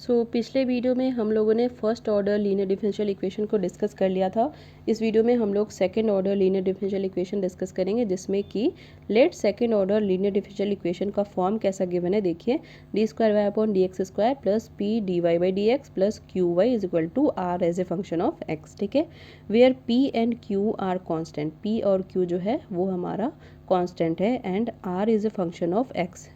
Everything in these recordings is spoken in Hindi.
पिछले वीडियो में हम लोगों ने first order linear differential equation को डिस्कस कर लिया था। इस वीडियो में हम लोग second order linear differential equation discuss करेंगे, जिसमें कि let second order linear differential equation का फॉर्म कैसा गिवन है। देखिए, d square y upon D x square plus P d y by d x plus q y is equal to r as a function of x. ठीक है, where P and q are constant. P और क्यू जो है वो हमारा कॉन्स्टेंट है and r is a function of x,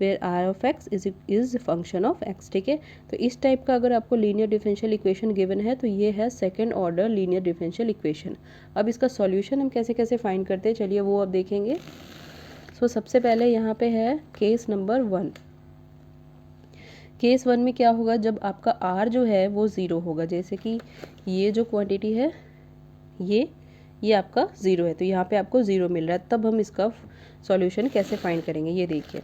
where r of x is function of x. ठीक है, तो इस टाइप का अगर आपको लीनियर डिफरेंशियल इक्वेशन गिवन है तो ये है second order linear differential equation. अब इसका सॉल्यूशन हम कैसे कैसे फाइंड करते हैं, चलिए वो अब देखेंगे। सबसे पहले यहाँ पे है केस नंबर 1। केस 1 में क्या होगा, जब आपका आर जो है वो ज़ीरो होगा, जैसे कि ये जो क्वांटिटी है ये आपका ज़ीरो है, तो यहाँ पे आपको ज़ीरो मिल रहा है, तब हम इसका सॉल्यूशन कैसे फाइंड करेंगे ये देखिए।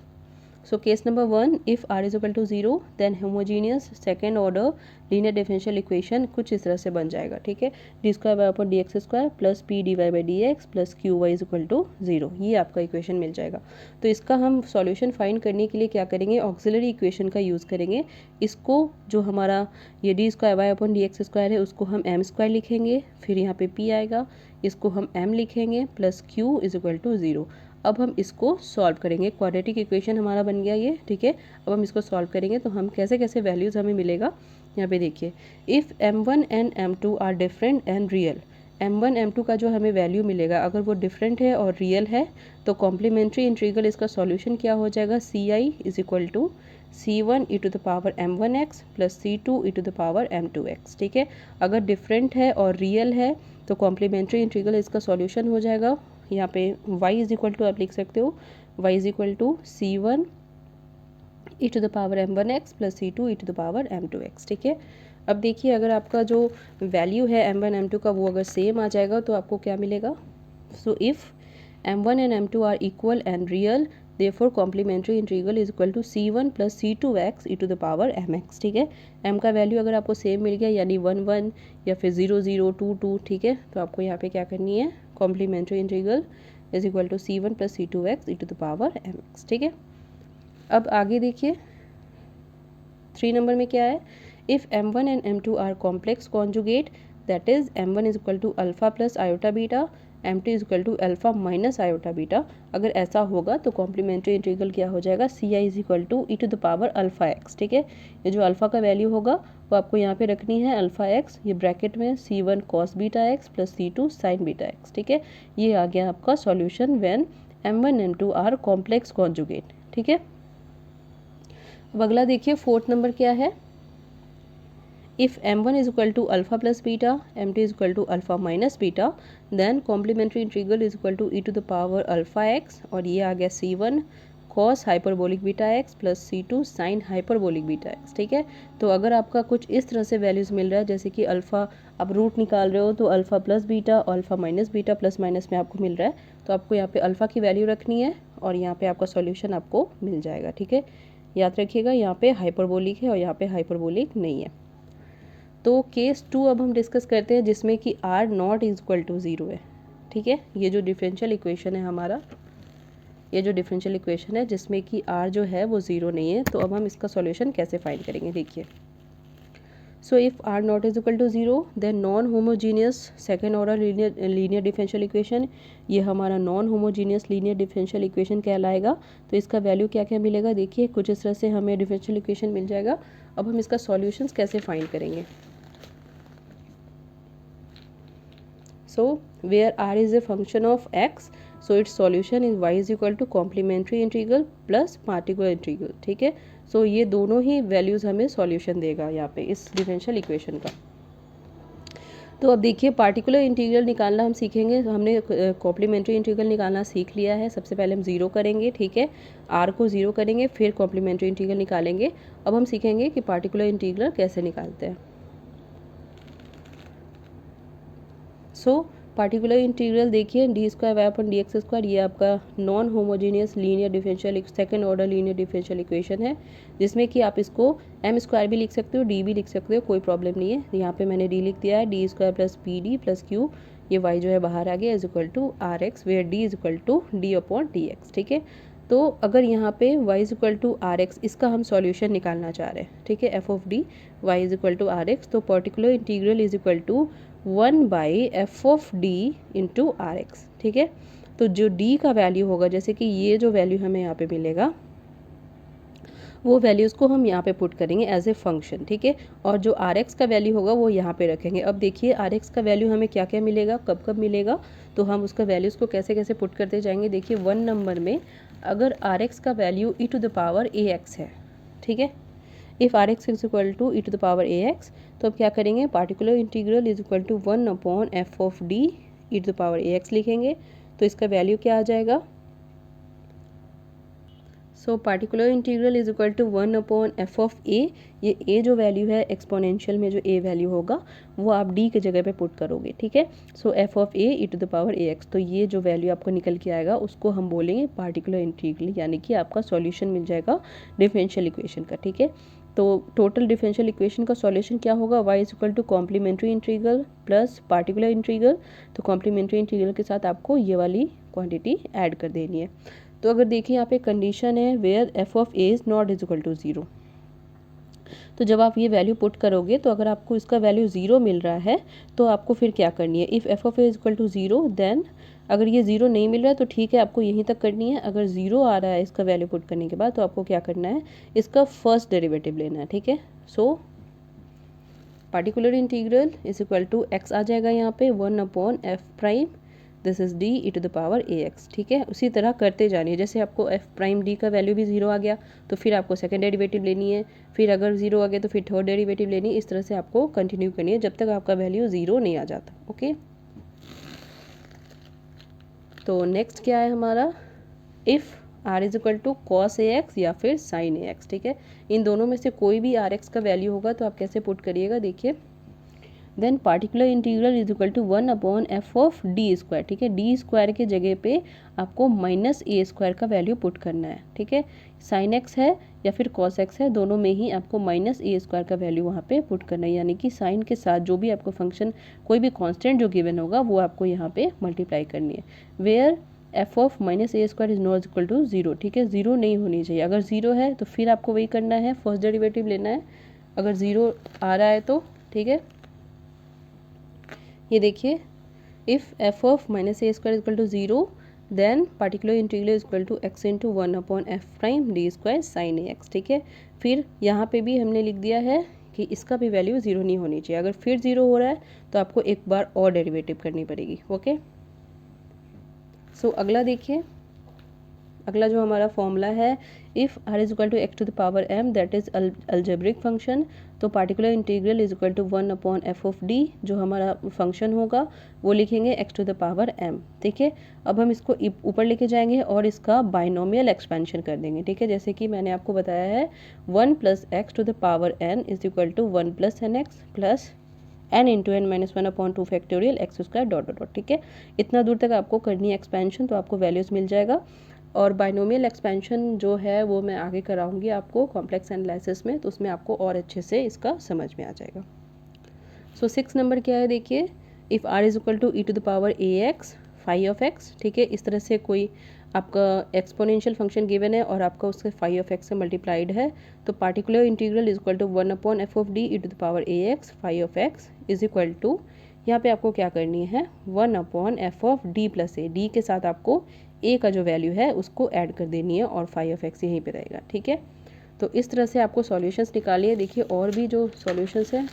Case number 1, if are is equal to 0 then homogeneous second order linear differential equation कुछ इस तरह से बन जाएगा। ठीक है, D square y upon D x square plus P d y by d x plus q y is equal to 0, ये आपका इक्वेशन मिल जाएगा। तो इसका हम सॉल्यूशन फाइंड करने के लिए क्या करेंगे, ऑक्सिलरी इक्वेशन का यूज़ करेंगे। इसको जो हमारा ये d square y upon D x square है उसको हम एम स्क्वायर लिखेंगे, फिर यहाँ पे पी आएगा, इसको हम एम लिखेंगे plus q is equal to 0। अब हम इसको सॉल्व करेंगे, क्वाड्रेटिक इक्वेशन हमारा बन गया ये। ठीक है, अब हम इसको सॉल्व करेंगे तो हम कैसे कैसे वैल्यूज़ हमें मिलेगा, यहाँ पे देखिए। If m1 and m2 are different and real, m1 m2 का जो हमें वैल्यू मिलेगा अगर वो डिफरेंट है और रियल है तो कॉम्प्लीमेंट्री इंटीग्रल इसका सॉल्यूशन क्या हो जाएगा, C I is equal to c1 e to the power m1x plus c2 e to the power m2x। ठीक है, अगर डिफरेंट है और रियल है तो कॉम्प्लीमेंट्री इंटीग्रल इसका सॉल्यूशन हो जाएगा, यहाँ पे y इज इक्वल टू आप लिख सकते हो, y is equal to c1 e to the power m1x plus c2 e to the power m2x। ठीक है, अब देखिए अगर आपका जो वैल्यू है m1 m2 का वो अगर सेम आ जाएगा तो आपको क्या मिलेगा। If m1 and m2 are equal and real therefore complementary integral is equal to c1 plus c2x e to the power mx। ठीक है, m का वैल्यू अगर आपको सेम मिल गया यानी 1 1 या फिर 0 0 2 2, ठीक है, तो आपको यहाँ पे क्या करनी है, complementary integral is equal to c1 plus c2x e to the power mx। ठीक है, अब आगे देखिए 3 नंबर में क्या है, if m1 and m2 are complex conjugate that is m1 is equal to alpha plus iota beta, m2 is equal to alpha minus iota beta. अगर ऐसा होगा तो कॉम्प्लीमेंट्री इंटीग्रल क्या हो जाएगा, C I is equal to e to the power alpha x. ठीक है, ये जो अल्फा का वैल्यू होगा वो आपको यहाँ पे रखनी है अल्फा एक्स, ये ब्रैकेट में c1 cos beta x plus c2 sine beta x. ठीक है, ये आ गया आपका solution when m1 m2 are complex conjugate. ठीक है, अब अगला देखिए 4th नंबर क्या है, if m1 is equal to alpha plus beta, m2 is equal to alpha minus beta, then complementary integral is equal to e to the power alpha x, और ये आ गया c1 cos hyperbolic beta x plus c2 sine hyperbolic beta x। ठीक है, तो अगर आपका कुछ इस तरह से वैल्यूज़ मिल रहा है, जैसे कि अल्फ़ा आप रूट निकाल रहे हो तो अल्फ़ा प्लस बीटा और alpha minus beta plus minus में आपको मिल रहा है, तो आपको यहाँ पे अल्फ़ा की वैल्यू रखनी है और यहाँ पे आपका सॉल्यूशन आपको मिल जाएगा। ठीक है, याद रखिएगा यहाँ पे हाइपरबोलिक है और यहाँ पे हाइपरबोलिक नहीं है। तो केस 2 अब हम डिस्कस करते हैं, जिसमें कि r not is equal to 0 है। ठीक है, ये जो डिफरेंशियल इक्वेशन है हमारा, ये जो डिफरेंशियल इक्वेशन है जिसमें कि r जो है वो 0 नहीं है, तो अब हम इसका सॉल्यूशन कैसे फाइंड करेंगे देखिए। If r not is equal to 0 then non homogeneous second order linear differential equation, ये हमारा non homogeneous linear differential equation कहलाएगा। तो इसका वैल्यू क्या क्या मिलेगा, देखिए कुछ इस तरह से हमें डिफरेंशियल इक्वेशन मिल जाएगा। अब हम इसका सॉल्यूशंस कैसे फाइंड करेंगे। where r is a function of x, so its solution is y is equal to complementary integral plus particular integral। ठीक है, ये दोनों ही वैल्यूज़ हमें सॉल्यूशन देगा यहाँ पे इस डिफरेंशियल इक्वेशन का। तो अब देखिए पार्टिकुलर इंटीग्रल निकालना हम सीखेंगे, तो हमने कॉम्प्लीमेंट्री इंटीग्रल निकालना सीख लिया है। सबसे पहले हम 0 करेंगे, ठीक है, r को 0 करेंगे, फिर कॉम्प्लीमेंट्री इंटीग्रल निकालेंगे। अब हम सीखेंगे कि पार्टिकुलर इंटीग्रल कैसे निकालते हैं। पार्टिकुलर इंटीग्रल देखिए, d square y upon D x square, ये आपका non homogeneous linear differential second order linear differential equation है, जिसमें कि आप इसको एम स्क्वायर भी लिख सकते हो, डी भी लिख सकते हो, कोई प्रॉब्लम नहीं है। यहाँ पे मैंने डी लिख दिया है, D square plus P D plus Q, ये वाई जो है बाहर आ गया, is equal to R x, where D is equal to D upon D x. ठीक है, तो अगर यहाँ पे y is equal to R x, इसका हम सॉल्यूशन निकालना चाह रहे हैं, ठीक है, F of D y is equal to R x, तो particular integral is equal to 1/f(d) into are x, ठीक है। तो जो d का वैल्यू होगा, जैसे कि ये जो वैल्यू हमें यहाँ पे मिलेगा, वो वैल्यूज़ को हम यहाँ पे पुट करेंगे एज ए फंक्शन, ठीक है। और जो आर एक्स का वैल्यू होगा वो यहाँ पे रखेंगे। अब देखिए आर एक्स का वैल्यू हमें क्या क्या मिलेगा, कब कब मिलेगा, तो हम उसका वैल्यूज़ को कैसे कैसे पुट करते जाएंगे। देखिए 1 नंबर में अगर आर एक्स का value e to the power a x है, ठीक है, if R x is equal to e to the power a x, तो अब क्या करेंगे, particular integral is equal to 1/f of D e to the power a x लिखेंगे। तो इसका वैल्यू क्या आ जाएगा, so particular integral is equal to 1/f of a, ये ए जो वैल्यू है एक्सपोनेंशियल में जो ए वैल्यू होगा वो आप डी के जगह पे पुट करोगे, ठीक है। So F of a e to the power a x, तो ये जो वैल्यू आपको निकल के आएगा उसको हम बोलेंगे पार्टिकुलर इंटीग्रल, यानी कि आपका सॉल्यूशन मिल जाएगा डिफरेंशियल इक्वेशन का, ठीक है। तो टोटल डिफरेंशियल इक्वेशन का सॉल्यूशन क्या होगा, y is equal to complementary integral plus particular integral. तो कॉम्प्लीमेंट्री इंटीग्रल के साथ आपको ये वाली क्वांटिटी ऐड कर देनी है। तो अगर देखिए यहाँ पे कंडीशन है where f of a is not is equal to 0, तो जब आप ये वैल्यू पुट करोगे तो अगर आपको इसका वैल्यू 0 मिल रहा है तो आपको फिर क्या करनी है, if f of a is equal to 0 then, अगर ये 0 नहीं मिल रहा है तो ठीक है आपको यहीं तक करनी है। अगर 0 आ रहा है इसका वैल्यू पुट करने के बाद तो आपको क्या करना है, इसका फर्स्ट डेरिवेटिव लेना है, ठीक है। So particular integral is equal to x आ जाएगा यहाँ पे 1/f prime, this is D e to the power a x, ठीक है। उसी तरह करते जानिए, जैसे आपको एफ प्राइम डी का वैल्यू भी 0 आ गया तो फिर आपको सेकंड डेरिवेटिव लेनी है, फिर अगर 0 आ गया तो फिर थर्ड डेरिवेटिव लेनी है। इस तरह से आपको कंटिन्यू करनी है जब तक आपका वैल्यू 0 नहीं आ जाता, ओके। तो नेक्स्ट क्या है हमारा, if are is equal to cos a x या फिर साइन ए एक्स, ठीक है। इन दोनों में से कोई भी आर एक्स का वैल्यू होगा तो आप कैसे पुट करिएगा, देखिए then particular integral is equal to 1/f of d square, ठीक है। डी स्क्वायर के जगह पे आपको माइनस ए स्क्वायर का वैल्यू पुट करना है, ठीक है। साइन एक्स है या फिर कॉस एक्स है, दोनों में ही आपको माइनस ए स्क्वायर का वैल्यू वहाँ पे पुट करना है, यानी कि साइन के साथ जो भी आपको फंक्शन कोई भी कांस्टेंट जो गिवन होगा वो आपको यहाँ पे मल्टीप्लाई करनी है। Where f of minus a square is not equal to 0, ठीक है, 0 नहीं होनी चाहिए। अगर 0 है तो फिर आपको वही करना है, फर्स्ट डेरिवेटिव लेना है। अगर 0 आ रहा है तो ठीक है, ये देखिए if f of minus a square equal to 0 then particular integral equal to x into 1/f prime d square sine a x, ठीक है। फिर यहाँ पे भी हमने लिख दिया है कि इसका भी वैल्यू 0 नहीं होनी चाहिए। अगर फिर 0 हो रहा है तो आपको एक बार और डेरिवेटिव करनी पड़ेगी, ओके। सो अगला देखिए, अगला जो हमारा फॉर्मूला है, if are is equal to x to the power m that is algebraic function, तो particular integral is equal to 1/f of D, जो हमारा फंक्शन होगा वो लिखेंगे x to the power m, ठीक है। अब हम इसको ऊपर लेके जाएंगे और इसका बाइनोमियल एक्सपेंशन कर देंगे, ठीक है। जैसे कि मैंने आपको बताया है 1 + x to the power n is equal to 1 + nx plus n into n minus 1/2 factorial x square dot dot, ठीक है। इतना दूर तक आपको करनी है एक्सपेंशन, तो आपको वैल्यूज़ मिल जाएगा। और बाइनोमियल एक्सपेंशन जो है वो मैं आगे कराऊंगी आपको कॉम्प्लेक्स एनालिसिस में, तो उसमें आपको और अच्छे से इसका समझ में आ जाएगा। सो 6 नंबर क्या है, देखिए if are is equal to e to the power a x phi of x, ठीक है। इस तरह से कोई आपका एक्सपोनेंशियल फंक्शन गिवन है और आपका उसके फाई ऑफ एक्स से मल्टीप्लाइड है, तो particular integral is equal to 1/f of D e to the power a x phi of x is equal to, यहाँ पे आपको क्या करनी है 1/f of d plus a, d के साथ आपको ए का जो वैल्यू है उसको ऐड कर देनी है और फाई ऑफ एक्स यहीं पे रहेगा, ठीक है। तो इस तरह से आपको सॉल्यूशंस निकालिए। देखिए और भी जो सॉल्यूशंस हैं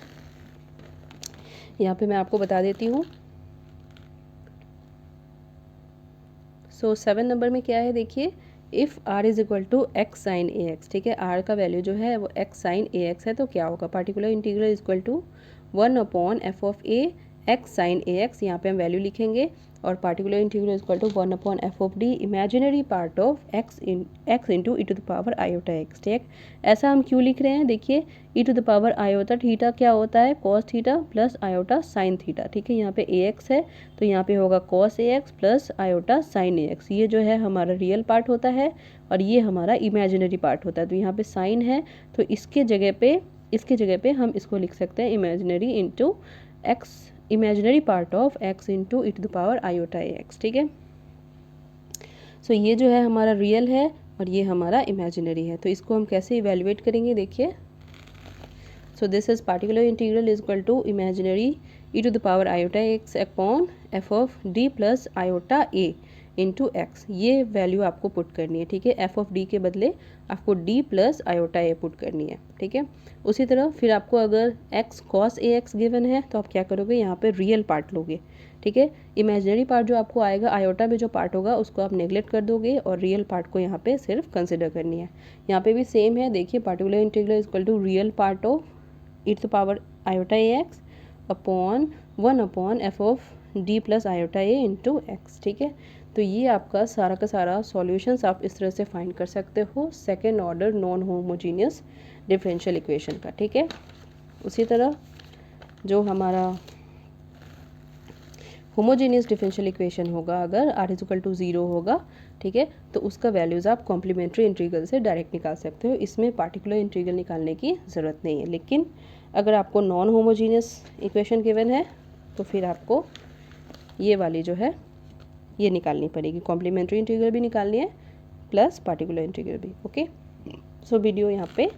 यहाँ पे मैं आपको बता देती हूँ। सो 7 नंबर में क्या है, देखिए if are is equal to x sine a x, ठीक है। आर का वैल्यू जो है वो एक्स साइन ए एक्स है, तो क्या होगा, particular integral is equal to 1/f of a x sine a x, यहाँ पे हम वैल्यू लिखेंगे, और particular integral is equal to 1/f of D imaginary part of x into e to the power iota x, ठीक। ऐसा हम क्यों लिख रहे हैं, देखिए e to the power iota theta क्या होता है, cos theta plus iota sine theta, ठीक है। यहाँ पे ए एक्स है तो यहाँ पे होगा cos a x plus iota sign a x, ये जो है हमारा रियल पार्ट होता है और ये हमारा इमेजिनरी पार्ट होता है। तो यहाँ पे साइन है तो इसके जगह पे हम इसको लिख सकते हैं imaginary into x, imaginary part of x into e to the power iota a x, ठीक है। सो ये जो है हमारा रियल है और ये हमारा इमेजिनरी है। तो इसको हम कैसे इवेल्युएट करेंगे, देखिए। So this is particular integral is equal to imaginary e to the power iota x upon f of d plus iota a into x. ये वैल्यू आपको पुट करनी है, ठीक है। एफ ऑफ डी के बदले आपको डी प्लस आयोटा ए पुट करनी है, ठीक है। उसी तरह फिर आपको अगर x cos a x given है तो आप क्या करोगे, यहाँ पे रियल पार्ट लोगे, ठीक है। इमेजिनरी पार्ट जो आपको आएगा, आयोटा में जो पार्ट होगा उसको आप नेगलेक्ट कर दोगे और रियल पार्ट को यहाँ पे सिर्फ कंसिडर करनी है। यहाँ पे भी सेम है, देखिए। Particular integral is equal to real part of e to the power iota a x upon 1 upon f of d plus iota a into x, ठीक है। तो ये आपका सारा का सारा सॉल्यूशंस आप इस तरह से फाइंड कर सकते हो second order non homogeneous differential equation का, ठीक है। उसी तरह जो हमारा होमोजीनियस डिफरेंशियल इक्वेशन होगा, अगर आर इज इक्वल टू 0 होगा, ठीक है, तो उसका वैल्यूज़ आप कॉम्प्लीमेंट्री इंटीग्रल से डायरेक्ट निकाल सकते हो। इसमें पार्टिकुलर इंटीग्रल निकालने की ज़रूरत नहीं है। लेकिन अगर आपको नॉन होमोजीनियस इक्वेशन गिवन है तो फिर आपको ये वाली जो है ये निकालनी पड़ेगी, कॉम्प्लीमेंट्री इंटीग्रल भी निकालनी है प्लस पार्टिकुलर इंटीग्रल भी। ओके, सो वीडियो यहाँ पे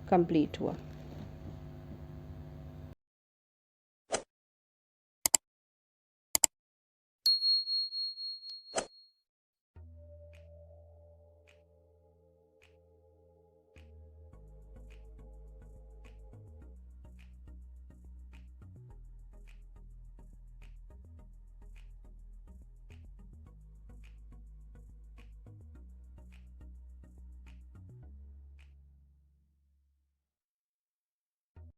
कंप्लीट हुआ।